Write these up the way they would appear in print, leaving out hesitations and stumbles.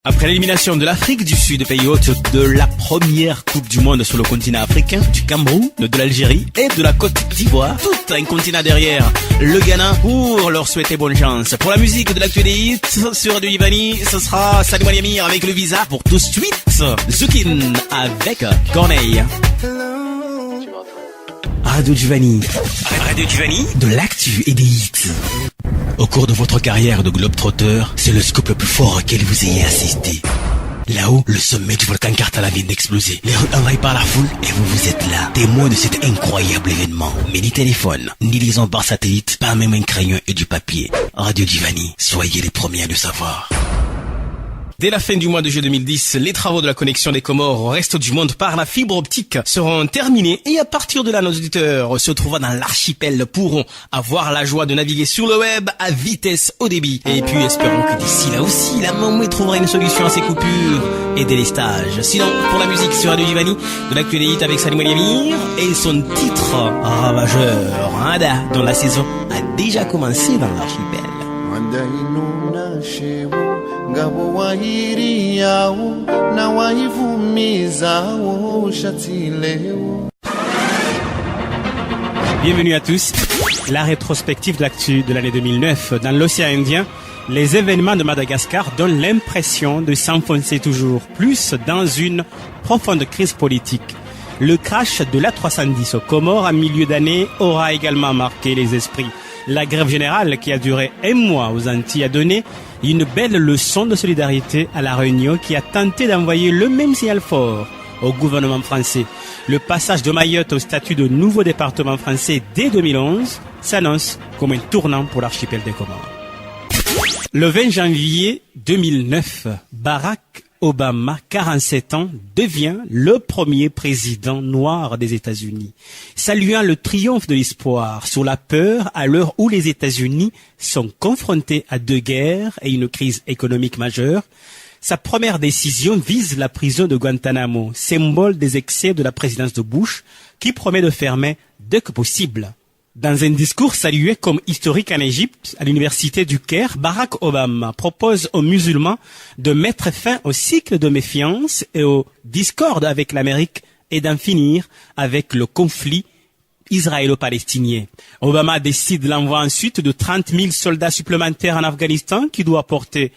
Après l'élimination de l'Afrique du Sud, pays hôte de la première Coupe du Monde sur le continent africain, du Cameroun, de l'Algérie et de la Côte d'Ivoire, tout un continent derrière, le Ghana, pour leur souhaiter bonne chance. Pour la musique de l'actu des hits, sur Radio Divani, ce sera Salim Aliamir avec le visa pour tout de suite. Zukin avec Corneille. Radio Divani, de l'actu et des hits. Au cours de votre carrière de globetrotter, c'est le scoop le plus fort auquel vous ayez assisté. Là-haut, le sommet du volcan Karthala vient d'exploser. Les rues envahies par la foule et vous êtes là, témoin de cet incroyable événement. Mais ni téléphone, ni liaison par satellite, pas même un crayon et du papier. Radio Divani, soyez les premiers à le savoir. Dès la fin du mois de juillet 2010, les travaux de la connexion des Comores au reste du monde par la fibre optique seront terminés et à partir de là, nos auditeurs se trouvant dans l'archipel pourront avoir la joie de naviguer sur le web à vitesse haut débit. Et puis espérons que d'ici là aussi, la Mamoué trouvera une solution à ces coupures et délestages. Sinon, pour la musique sur Radio Divani, de l'actualité avec Salim Aliamir et son titre ravageur, Ada, dont la saison a déjà commencé dans l'archipel. Ngabo wahiri yao na waivumizao shatileo. Bienvenue à tous. La rétrospective de l'actu de l'année 2009 dans l'océan Indien. Les événements de Madagascar donnent l'impression de s'enfoncer toujours plus dans une profonde crise politique. Le crash de l'A310 aux Comores en milieu d'année aura également marqué les esprits. La grève générale qui a duré un mois aux Antilles a donné une belle leçon de solidarité à la Réunion qui a tenté d'envoyer le même signal fort au gouvernement français. Le passage de Mayotte au statut de nouveau département français dès 2011 s'annonce comme un tournant pour l'archipel des Comores. Le 20 janvier 2009, Barack Obama, 47 ans, devient le premier président noir des États-Unis, saluant le triomphe de l'espoir sur la peur à l'heure où les États-Unis sont confrontés à deux guerres et une crise économique majeure. Sa première décision vise la prison de Guantanamo, symbole des excès de la présidence de Bush, qui promet de fermer dès que possible. Dans un discours salué comme historique en Égypte, à l'université du Caire, Barack Obama propose aux musulmans de mettre fin au cycle de méfiance et aux discordes avec l'Amérique et d'en finir avec le conflit israélo-palestinien. Obama décide l'envoi ensuite de 30 000 soldats supplémentaires en Afghanistan qui doit porter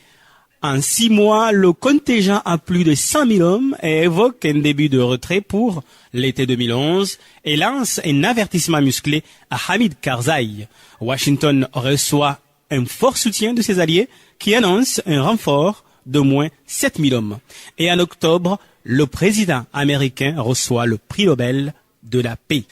en 6 mois le contingent à plus de 100 000 hommes et évoque un début de retrait pour l'été 2011 et lance un avertissement musclé à Hamid Karzai. Washington reçoit un fort soutien de ses alliés qui annoncent un renfort de moins 7 000 hommes. Et en octobre, le président américain reçoit le prix Nobel de la paix.